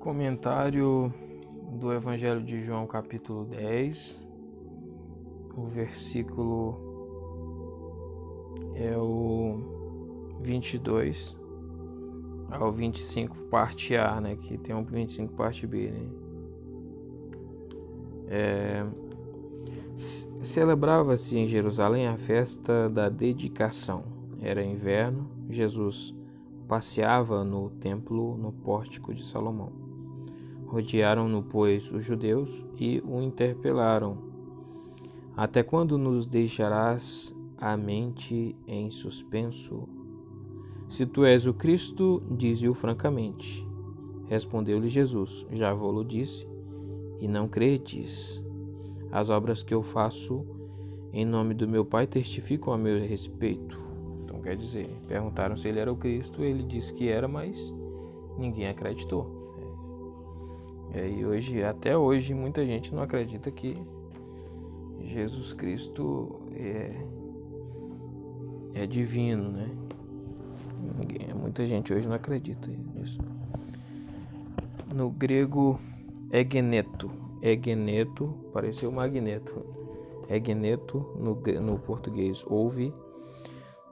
Comentário do Evangelho de João, capítulo 10, o versículo é o 22 ao 25, parte A, né? Que tem um 25, parte B, né? Celebrava-se em Jerusalém a festa da dedicação. Era inverno, Jesus passeava no templo no pórtico de Salomão. Rodearam-no, pois, os judeus e o interpelaram: até quando nos deixarás a mente em suspenso? Se tu és o Cristo, dize-o francamente. Respondeu-lhe Jesus: já vou-lo disse, e não credes. As obras que eu faço em nome do meu Pai testificam a meu respeito. Então quer dizer, perguntaram se ele era o Cristo, ele disse que era, mas ninguém acreditou. E hoje, até hoje, muita gente não acredita que Jesus Cristo é divino, né? Muita gente hoje não acredita nisso. No grego, egeneto, pareceu magneto. Egeneto, no português, ouve.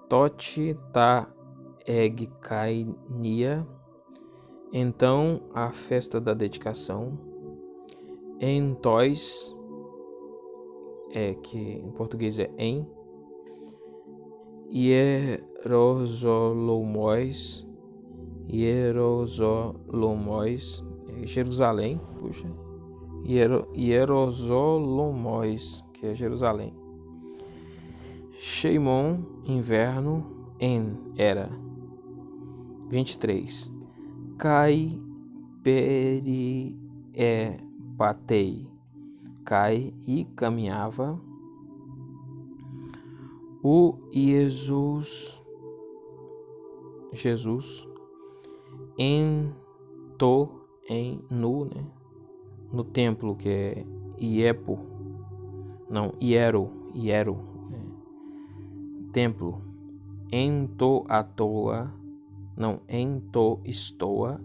Tote ta egkainia. Então, a festa da dedicação. Entois, que em português é em. Hierosolomois, Jerusalém, Hierosolomois, que é Jerusalém. Sheimon, inverno, era. 23. Kai patei, cai e caminhava. O Jesus no templo, que é hiero, templo. Ento estoa,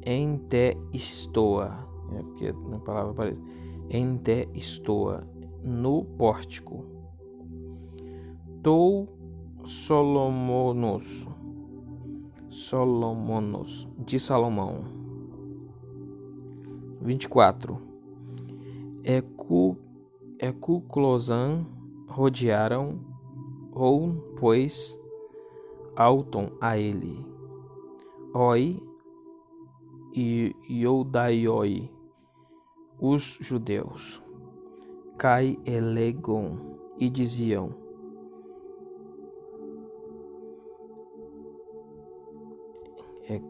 ente estoa, porque na palavra aparece ente estoa, no pórtico. Tou Solomonos, de Salomão. 24. Eclosam, rodearam, pois, alton a ele. Oi e Iodaioi, os judeus. Cai elegon, e diziam: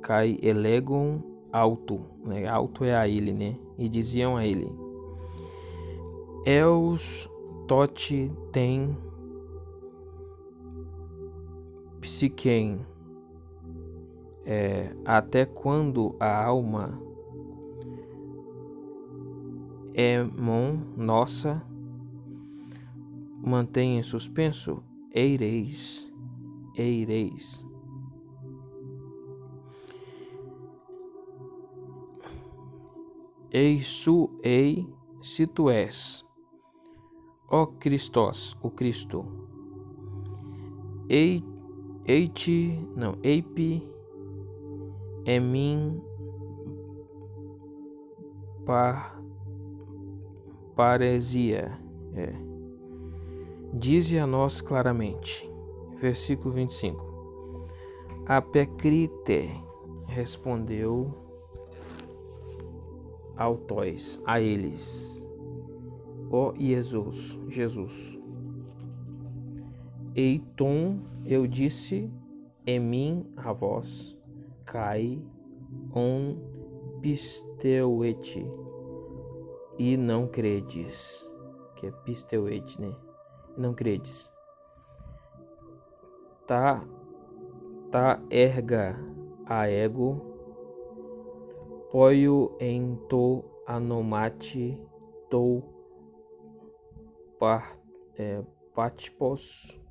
cai elegon alto, né? Alto é a ele, né? E diziam a ele: eus tote tem psiquem, até quando a alma nossa mantém em suspenso, eireis. Se tu és, ó Christos, o Cristo, eipi, emin, paresia, dize a nós claramente. Versículo 25. Apecrite, respondeu autóis a eles: ó Jesus. Eiton, eu disse, emin, a vós, cai, on pisteuete, e não credes, que é pisteuete, né? Não credes. Tá erga a ego, poio em to anomate, tou patipos,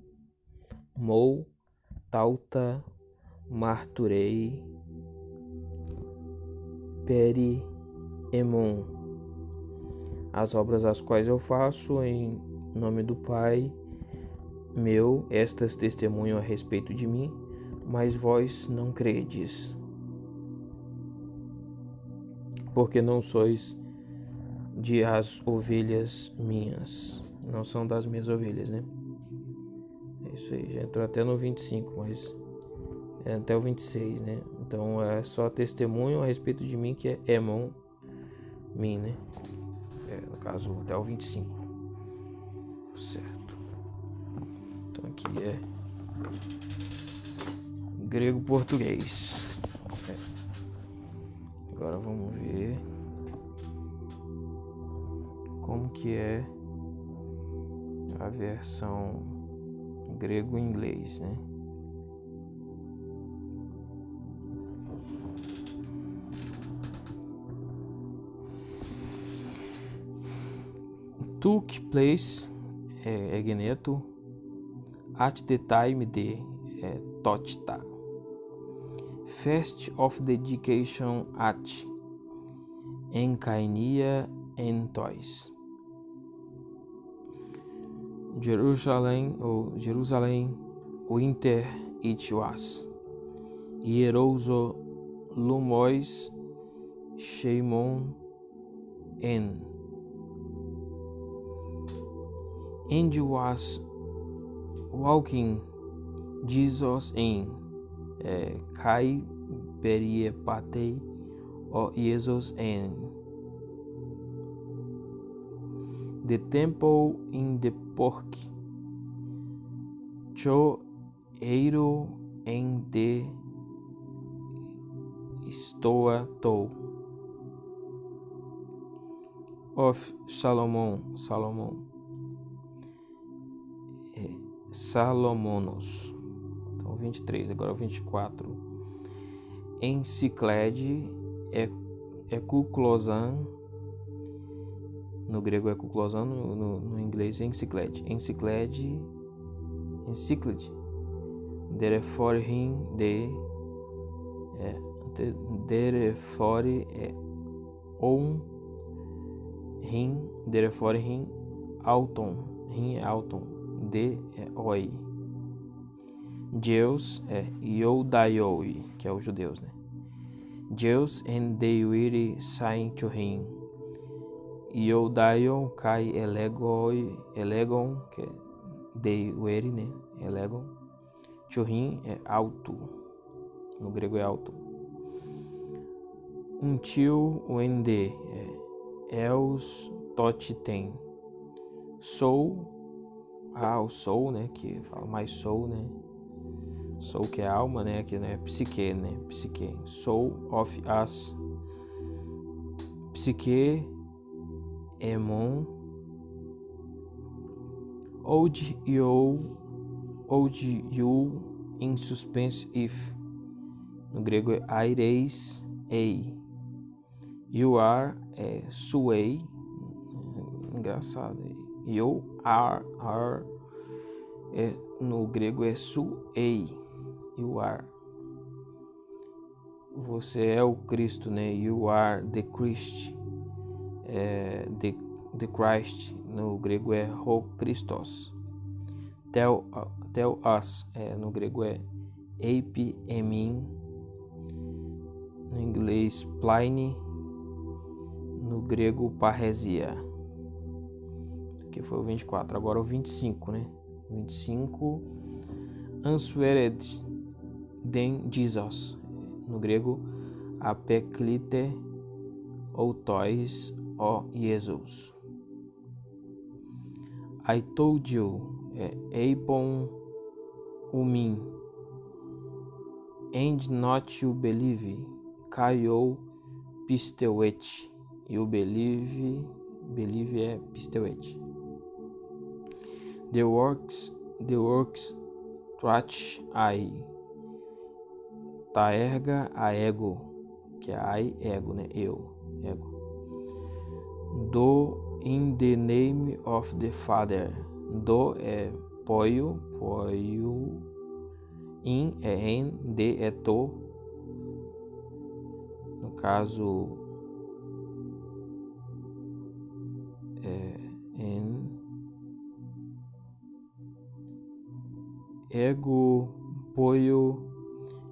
mou, tauta, marturei, periemon. As obras as quais eu faço em nome do Pai meu, estas testemunham a respeito de mim, mas vós não credes, porque não sois de as ovelhas minhas. Não são das minhas ovelhas, né? É isso aí, já entrou até no 25, mas é até o 26, né? Então é só testemunho a respeito de mim, que é emon, mim, né? No caso, até o 25. Certo. Então aqui é grego-português. Agora vamos ver como que é a versão grego-inglês, né? Took place, egneto, at the time de Tochta, Feast of Dedication at Encaenia Entois, Jerusalem, winter it was, Hierouso Lumois Sheimon en, and was walking Jesus in Kai Periepatei o Jesus in the temple in the pork cho eiro en the stoa to of Salomonos. Então 23, agora o 24. Enciclede Ekuclosan, no grego Ekuclosan, no inglês Enciclede. Enciclede therefore him therefore on him therefore him auton, him é auton, de é oi. Jeus é Iodaioi, que é os judeus, né? Jeus and they will sign to him. Iodaion kai elegon, que é they were, né? Elegon. To him é alto, no grego é alto. Until when the els totem. Sou, o sou, né? Que fala mais sou, né? Soul que é alma, né? Aqui é psique, né? Psique. Soul of us. Psique, emon. Old you in suspense if. No grego é aireis, ei. You are suei. Engraçado. You are no grego é suei. You are. Você é o Cristo, né? You are the Christ. The Christ. No grego é ho Christos. Tell us. No grego é epi emin. No inglês Pliny. No grego parresia. Que foi o 24. Agora o 25, né? 25. Answered then Jesus. No grego, apeklite outois o Jesus. I told you, eipon umin, and not you believe, kaio pisteuet. You believe é pisteuet. The works trach ai. Taerga a ego, que é ai, ego, né? Eu, ego. Do in the name of the Father. Do é poio, in é en, de é to. No caso em ego poio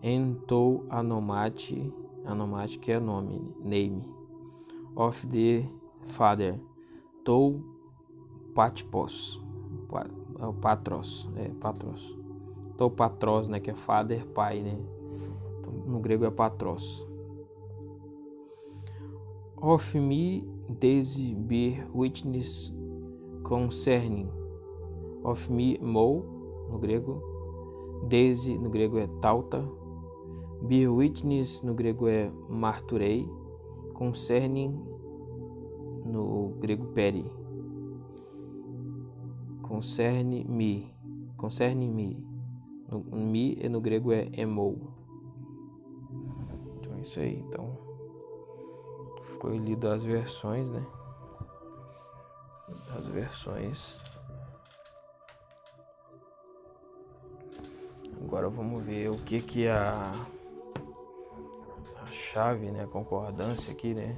entou anomate que é name of the father tou patpos patros tou patros, né, que é father, pai, né? Então, no grego é patros. Of me these bear witness concerning. Of me mo, no grego. These, no grego é tauta. Bear witness, no grego é marturei. Concerning, no grego peri. Concerne-me. No grego é emou. Então é isso aí. Então, foi lido as versões, né? As versões. Agora vamos ver o que a chave, né? A concordância aqui, né?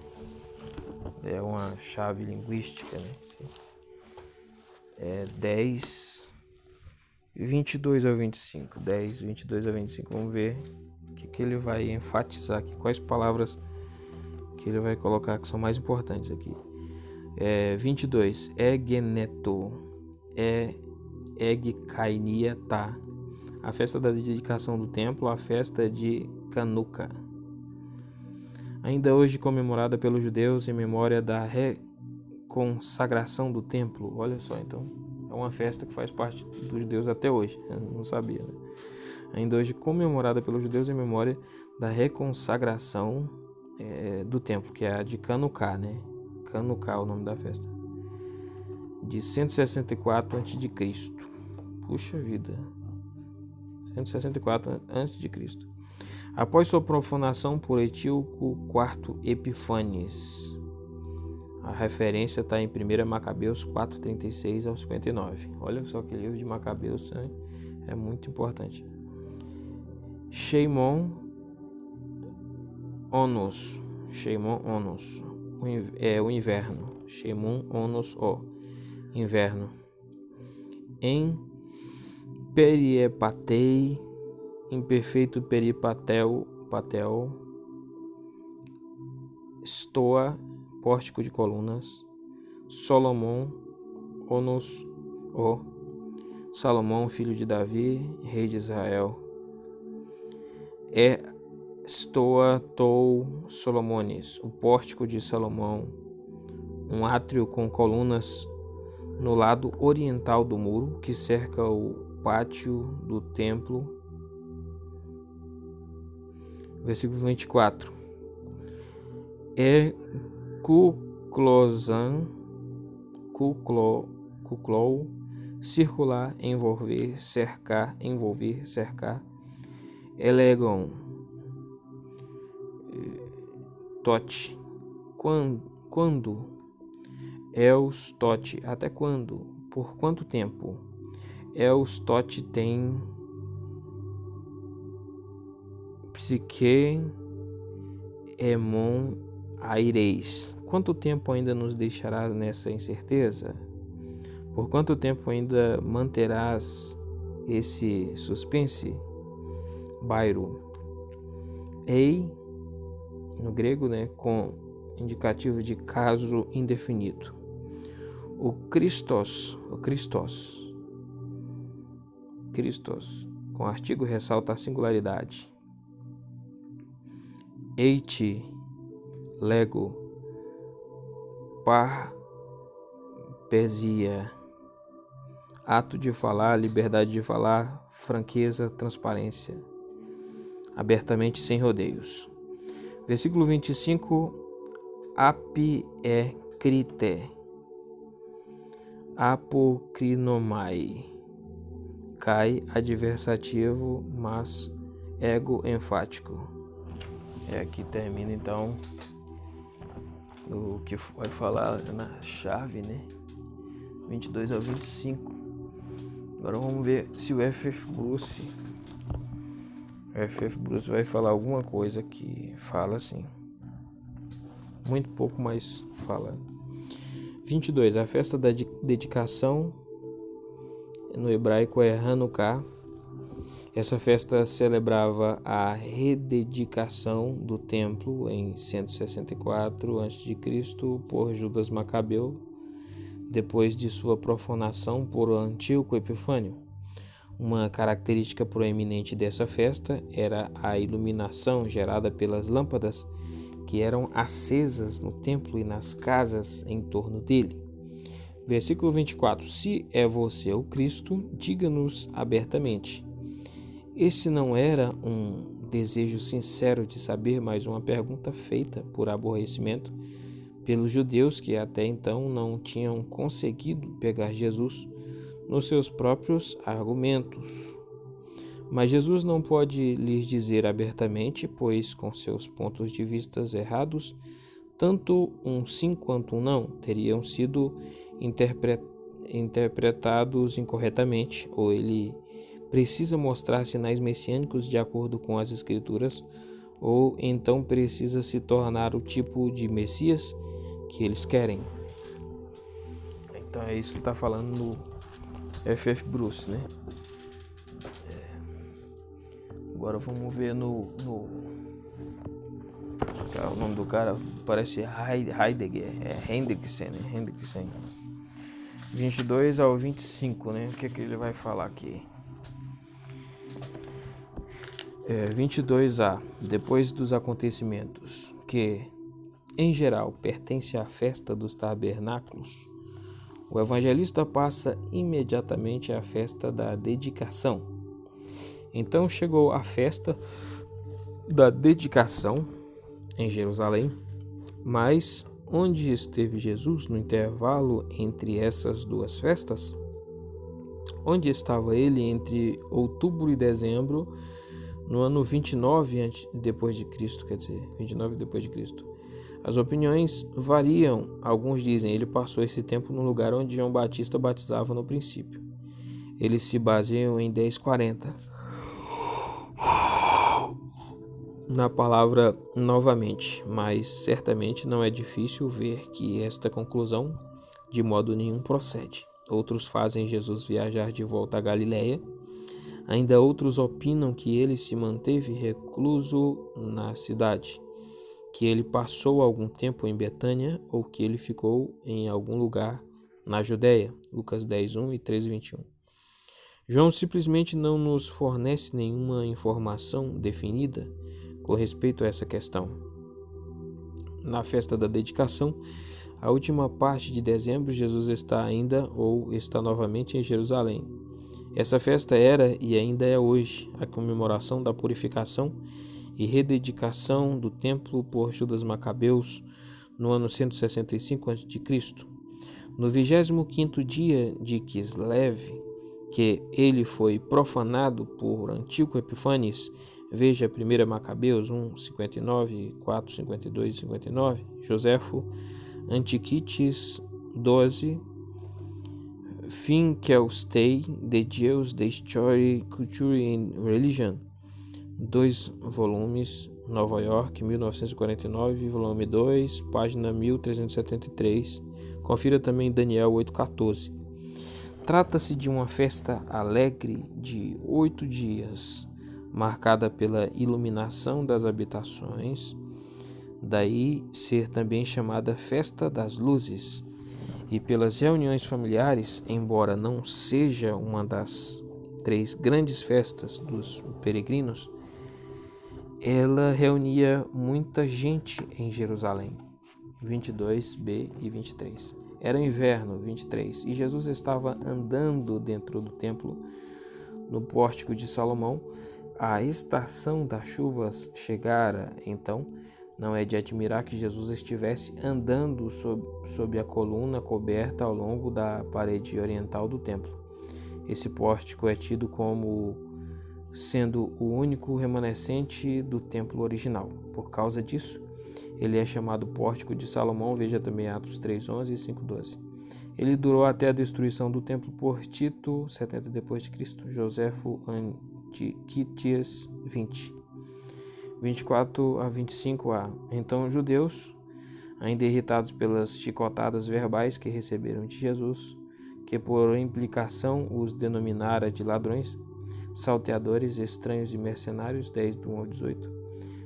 É uma chave linguística, né? É 10, 22 a 25. 10, 22 a 25. Vamos ver o que ele vai enfatizar aqui. Quais palavras que ele vai colocar que são mais importantes aqui. 22. Egeneto. Egkainia tá. A festa da dedicação do templo, a festa de Hanukkah. Ainda hoje comemorada pelos judeus em memória da reconsagração do templo. Olha só, então, é uma festa que faz parte dos judeus até hoje. Eu não sabia, né? Ainda hoje comemorada pelos judeus em memória da reconsagração do templo, que é a de Hanukkah, né? Hanukkah é o nome da festa. De 164 a.C. Puxa vida. 164 a.C. Após sua profanação por Etíoco IV Epifanes. A referência está em 1 Macabeus 4:36 ao 59. Olha só que livro de Macabeus, né? É muito importante. Sheimon Onos. O inverno. Sheimon Onos, inverno. Em Periepatei, imperfeito peripatel, Stoa, pórtico de colunas. Solomon Onos, Salomão, filho de Davi, rei de Israel. Stoa tou Solomones, o pórtico de Salomão, um átrio com colunas no lado oriental do muro que cerca o pátio do templo. Versículo 24. Kuklou, circular, envolver, cercar. Elegon, tote, quando, eus tote, até quando, por quanto tempo, eus tote tem, psique, emon, aireis, quanto tempo ainda nos deixarás nessa incerteza? Por quanto tempo ainda manterás esse suspense? Bairo. Ei, no grego, né, com indicativo de caso indefinido. O Christos, com artigo ressalta a singularidade. Eiti, lego, parpesia, ato de falar, liberdade de falar, franqueza, transparência, abertamente sem rodeios. Versículo 25, apiecrite, apocrinomai, cai adversativo, mas ego enfático. Aqui termina então o que vai falar na chave, né? 22 ao 25. Agora vamos ver se o F.F. Bruce vai falar alguma coisa que fala assim. muito pouco, mas fala. 22. A festa da dedicação, no hebraico é Hanukkah. Essa festa celebrava a rededicação do templo em 164 a.C. por Judas Macabeu, depois de sua profanação por Antíoco Epifânio. Uma característica proeminente dessa festa era a iluminação gerada pelas lâmpadas que eram acesas no templo e nas casas em torno dele. Versículo 24. Se é você o Cristo, diga-nos abertamente. Esse não era um desejo sincero de saber, mas uma pergunta feita por aborrecimento pelos judeus que até então não tinham conseguido pegar Jesus nos seus próprios argumentos. Mas Jesus não pode lhes dizer abertamente, pois com seus pontos de vista errados, tanto um sim quanto um não teriam sido interpretados incorretamente, ou ele precisa mostrar sinais messiânicos de acordo com as Escrituras, ou então precisa se tornar o tipo de Messias que eles querem. Então é isso que está falando no F.F. Bruce, né? Agora vamos ver no o nome do cara parece Heidegger, Hendrickson, né? Hendrickson. 22 ao 25, né? O que ele vai falar aqui? 22a. Depois dos acontecimentos que, em geral, pertence à festa dos tabernáculos, o evangelista passa imediatamente à festa da dedicação. Então chegou a festa da dedicação em Jerusalém, mas onde esteve Jesus no intervalo entre essas duas festas? Onde estava ele entre outubro e dezembro, no ano 29 depois de Cristo, 29 depois de Cristo? As opiniões variam. Alguns dizem ele passou esse tempo no lugar onde João Batista batizava no princípio. Eles se baseiam em 10:40. Na palavra novamente, mas certamente não é difícil ver que esta conclusão de modo nenhum procede. Outros fazem Jesus viajar de volta à Galiléia. Ainda outros opinam que ele se manteve recluso na cidade, que ele passou algum tempo em Betânia ou que ele ficou em algum lugar na Judéia. Lucas 10:1 e 13:21. João simplesmente não nos fornece nenhuma informação definida com respeito a essa questão. Na festa da dedicação, a última parte de dezembro, Jesus está ainda ou está novamente em Jerusalém. Essa festa era e ainda é hoje a comemoração da purificação e rededicação do templo por Judas Macabeus no ano 165 a.C. No 25º dia de Kislev, que ele foi profanado por Antíoco Epífanes, veja 1 Macabeus 1:59, 4:52 e 59, Joséfo Antiquites 12, Finkelstein, The Jews, The History, Culture and Religion, 2 volumes, Nova York, 1949, volume 2, página 1373. Confira também Daniel 8:14. Trata-se de uma festa alegre de 8 dias, marcada pela iluminação das habitações, daí ser também chamada Festa das Luzes, e pelas reuniões familiares, embora não seja uma das 3 grandes festas dos peregrinos, ela reunia muita gente em Jerusalém. 22b e 23. Era inverno, 23, e Jesus estava andando dentro do templo, no pórtico de Salomão. A estação das chuvas chegara, então não é de admirar que Jesus estivesse andando sob a coluna coberta ao longo da parede oriental do templo. Esse pórtico é tido como sendo o único remanescente do templo original. Por causa disso, ele é chamado Pórtico de Salomão, veja também Atos 3:11 e 5:12. Ele durou até a destruição do templo por Tito, 70 depois de Cristo, Joséfo Antiquites 20. 24 a 25a. Então os judeus ainda irritados pelas chicotadas verbais que receberam de Jesus, que por implicação os denominara de ladrões, salteadores, estranhos e mercenários, 10 do 1 ao 18,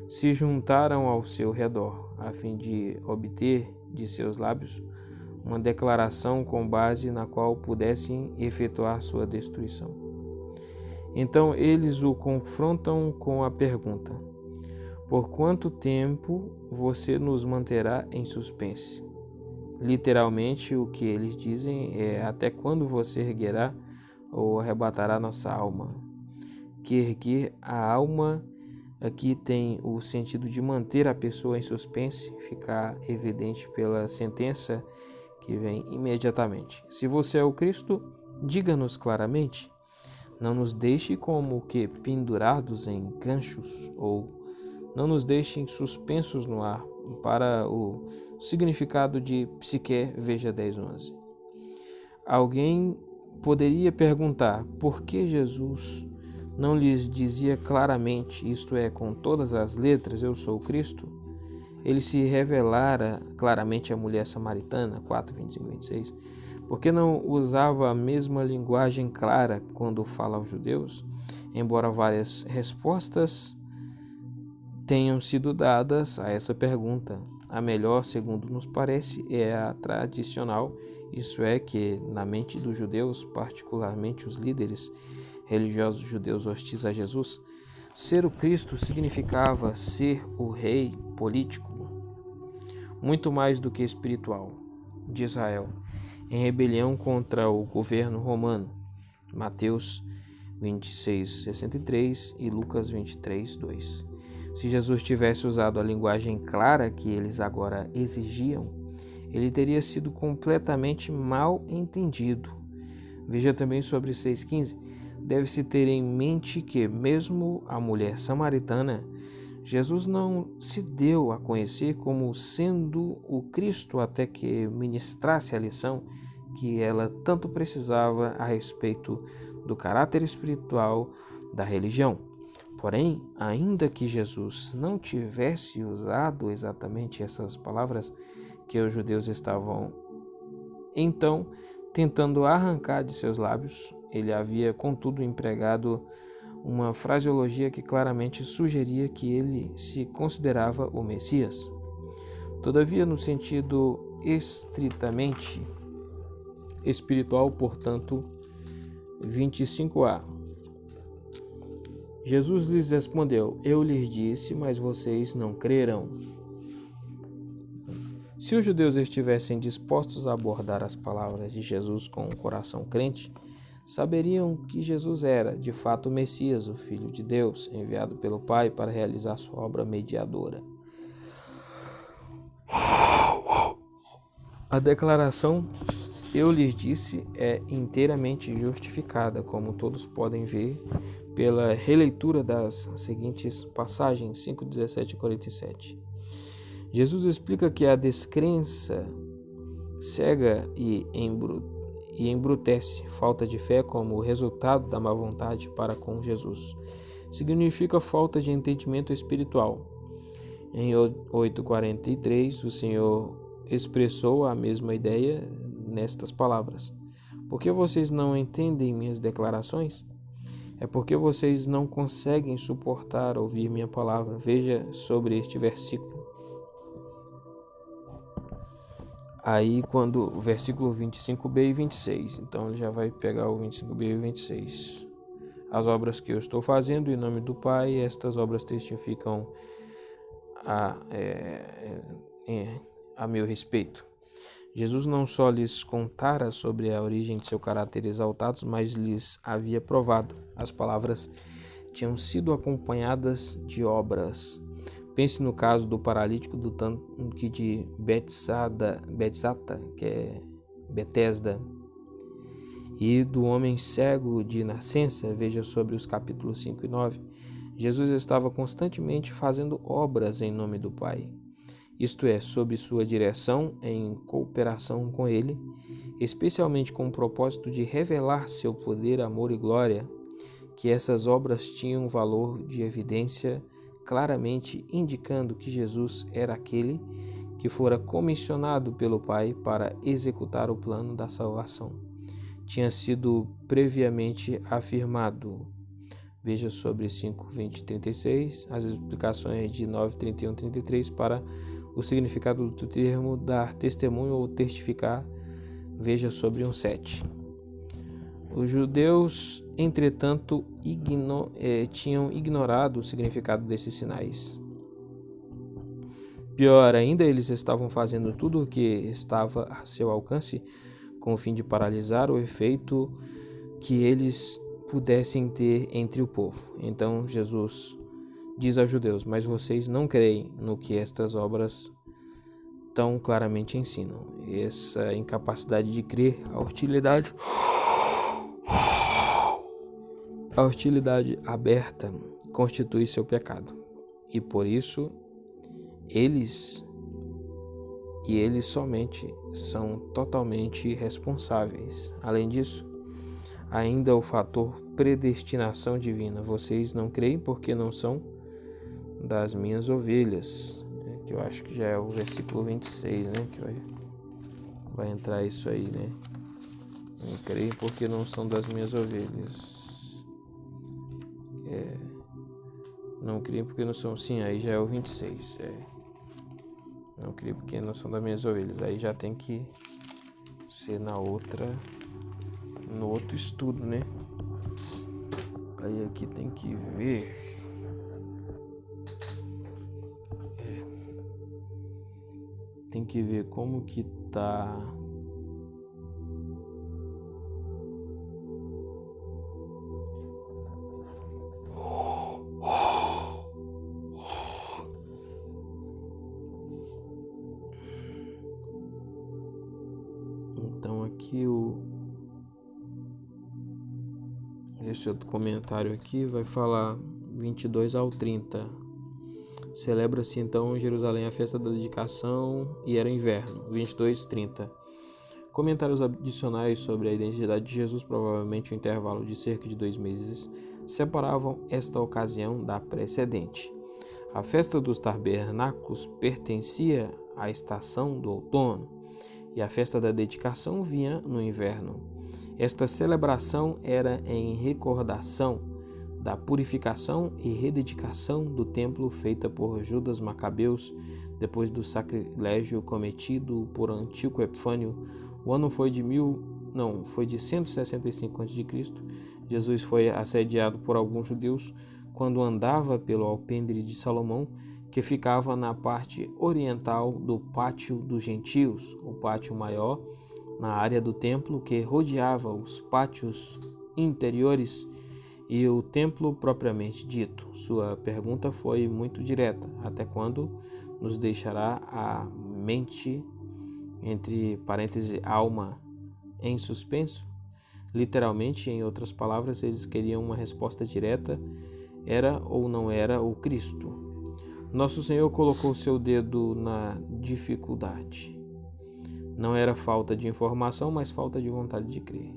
se juntaram ao seu redor, a fim de obter de seus lábios uma declaração com base na qual pudessem efetuar sua destruição. Então eles o confrontam com a pergunta: por quanto tempo você nos manterá em suspense? Literalmente, o que eles dizem é: até quando você erguerá ou arrebatará nossa alma? Que erguer a alma aqui tem o sentido de manter a pessoa em suspense, ficar evidente pela sentença que vem imediatamente. Se você é o Cristo, diga-nos claramente. Não nos deixe como que pendurados em ganchos, ou não nos deixem suspensos no ar. Para o significado de psique, veja 10:11. Alguém poderia perguntar por que Jesus não lhes dizia claramente, isto é, com todas as letras, eu sou o Cristo? Ele se revelara claramente à mulher samaritana, 4:25-26, porque não usava a mesma linguagem clara quando fala aos judeus, embora várias respostas tenham sido dadas a essa pergunta. A melhor, segundo nos parece, é a tradicional, isso é, que na mente dos judeus, particularmente os líderes religiosos judeus hostis a Jesus, ser o Cristo significava ser o rei político, muito mais do que espiritual, de Israel, em rebelião contra o governo romano. Mateus 26:63 e Lucas 23:2. Se Jesus tivesse usado a linguagem clara que eles agora exigiam, ele teria sido completamente mal entendido. Veja também sobre 6:15. Deve-se ter em mente que, mesmo a mulher samaritana, Jesus não se deu a conhecer como sendo o Cristo até que ministrasse a lição que ela tanto precisava a respeito do caráter espiritual da religião. Porém, ainda que Jesus não tivesse usado exatamente essas palavras que os judeus estavam então tentando arrancar de seus lábios, ele havia, contudo, empregado uma fraseologia que claramente sugeria que ele se considerava o Messias. Todavia, no sentido estritamente espiritual, portanto, 25a. Jesus lhes respondeu: eu lhes disse, mas vocês não crerão. Se os judeus estivessem dispostos a abordar as palavras de Jesus com um coração crente, saberiam que Jesus era, de fato, o Messias, o Filho de Deus, enviado pelo Pai para realizar sua obra mediadora. A declaração "eu lhes disse" é inteiramente justificada, como todos podem ver, pela releitura das seguintes passagens, 5:17 e 47. Jesus explica que a descrença cega e embrutece, falta de fé como resultado da má vontade para com Jesus. Significa falta de entendimento espiritual. Em 8:43, o Senhor expressou a mesma ideia nestas palavras: por que vocês não entendem minhas declarações? É porque vocês não conseguem suportar ouvir minha palavra. Veja sobre este versículo. Aí, quando o versículo 25b e 26, então ele já vai pegar o 25b e 26. As obras que eu estou fazendo em nome do Pai, estas obras testificam a meu respeito. Jesus não só lhes contara sobre a origem de seu caráter exaltado, mas lhes havia provado. As palavras tinham sido acompanhadas de obras. Pense no caso do paralítico do tanque de Betsata, que é Betesda, e do homem cego de nascença, veja sobre os capítulos 5 e 9. Jesus estava constantemente fazendo obras em nome do Pai, isto é, sob sua direção, em cooperação com ele, especialmente com o propósito de revelar seu poder, amor e glória, que essas obras tinham um valor de evidência claramente indicando que Jesus era aquele que que fora comissionado pelo Pai para executar o plano da salvação. Tinha sido previamente afirmado. Veja sobre 5, 20 e 36, as explicações de 9, 31 e 33 para o significado do termo dar testemunho ou testificar. Veja sobre 1,7. Os judeus, entretanto, tinham ignorado o significado desses sinais. Pior ainda, eles estavam fazendo tudo o que estava a seu alcance com o fim de paralisar o efeito que eles pudessem ter entre o povo. Então Jesus diz aos judeus: mas vocês não creem no que estas obras tão claramente ensinam. Essa incapacidade de crer, a hostilidade aberta constitui seu pecado. E por isso eles somente são totalmente responsáveis. Além disso, ainda o fator predestinação divina. Vocês não creem porque não são das minhas ovelhas. Que eu acho que já é o versículo 26, né? Que vai entrar isso aí, né? Não creem porque não são das minhas ovelhas. Não creem porque não são... Sim, aí já é o 26. Não creio porque não são das minhas ovelhas. Aí já tem que ser no outro estudo, né? Aí aqui tem que ver. Tem que ver como que tá. Então aqui esse outro comentário aqui vai falar 22 ao 30. Celebra-se então em Jerusalém a festa da dedicação e era inverno. 22, 30. Comentários adicionais sobre a identidade de Jesus, provavelmente um intervalo de cerca de 2 meses, separavam esta ocasião da precedente. A festa dos tabernáculos pertencia à estação do outono e a festa da dedicação vinha no inverno. Esta celebração era em recordação da purificação e rededicação do templo feita por Judas Macabeus depois do sacrilégio cometido por Antíoco Epifânio. O ano foi de 165 a.C. Jesus foi assediado por alguns judeus quando andava pelo alpendre de Salomão, que ficava na parte oriental do pátio dos gentios, o pátio maior, na área do templo que rodeava os pátios interiores e o templo propriamente dito. Sua pergunta foi muito direta: até quando nos deixará a mente, entre parênteses, alma, em suspenso? Literalmente, em outras palavras, eles queriam uma resposta direta: era ou não era o Cristo? Nosso Senhor colocou seu dedo na dificuldade. Não era falta de informação, mas falta de vontade de crer.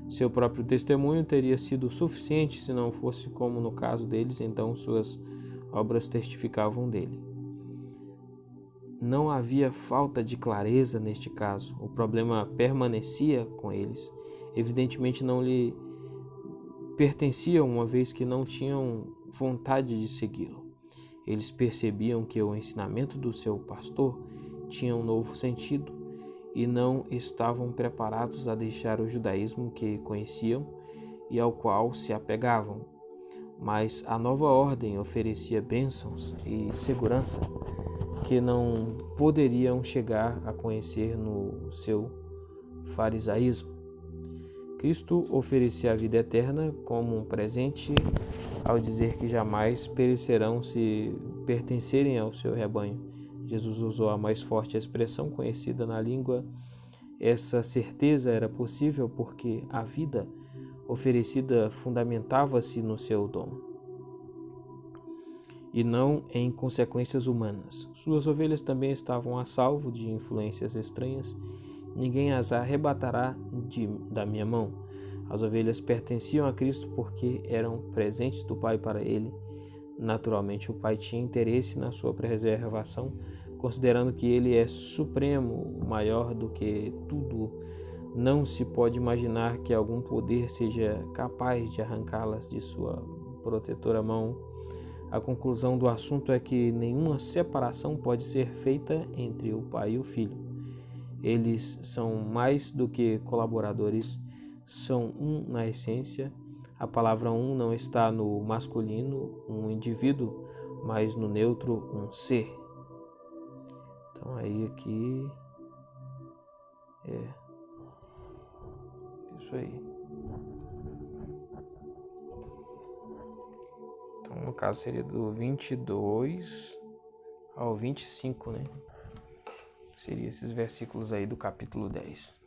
Seu próprio testemunho teria sido suficiente se não fosse como no caso deles, então suas obras testificavam dele. Não havia falta de clareza neste caso. O problema permanecia com eles. Evidentemente não lhe pertenciam, uma vez que não tinham vontade de segui-lo. Eles percebiam que o ensinamento do seu pastor tinha um novo sentido e não estavam preparados a deixar o judaísmo que conheciam e ao qual se apegavam. Mas a nova ordem oferecia bênçãos e segurança que não poderiam chegar a conhecer no seu farisaísmo. Cristo oferecia a vida eterna como um presente ao dizer que jamais perecerão se pertencerem ao seu rebanho. Jesus usou a mais forte expressão conhecida na língua. Essa certeza era possível porque a vida oferecida fundamentava-se no seu dom e não em consequências humanas. Suas ovelhas também estavam a salvo de influências estranhas. Ninguém as arrebatará da minha mão. As ovelhas pertenciam a Cristo porque eram presentes do Pai para ele. Naturalmente, o Pai tinha interesse na sua preservação, considerando que ele é supremo, maior do que tudo, não se pode imaginar que algum poder seja capaz de arrancá-las de sua protetora mão. A conclusão do assunto é que nenhuma separação pode ser feita entre o pai e o filho. Eles são mais do que colaboradores, são um na essência. A palavra um não está no masculino, um indivíduo, mas no neutro, um ser. Então aí aqui é isso aí. Então no caso seria do 22 ao 25, né? Seria esses versículos aí do capítulo 10.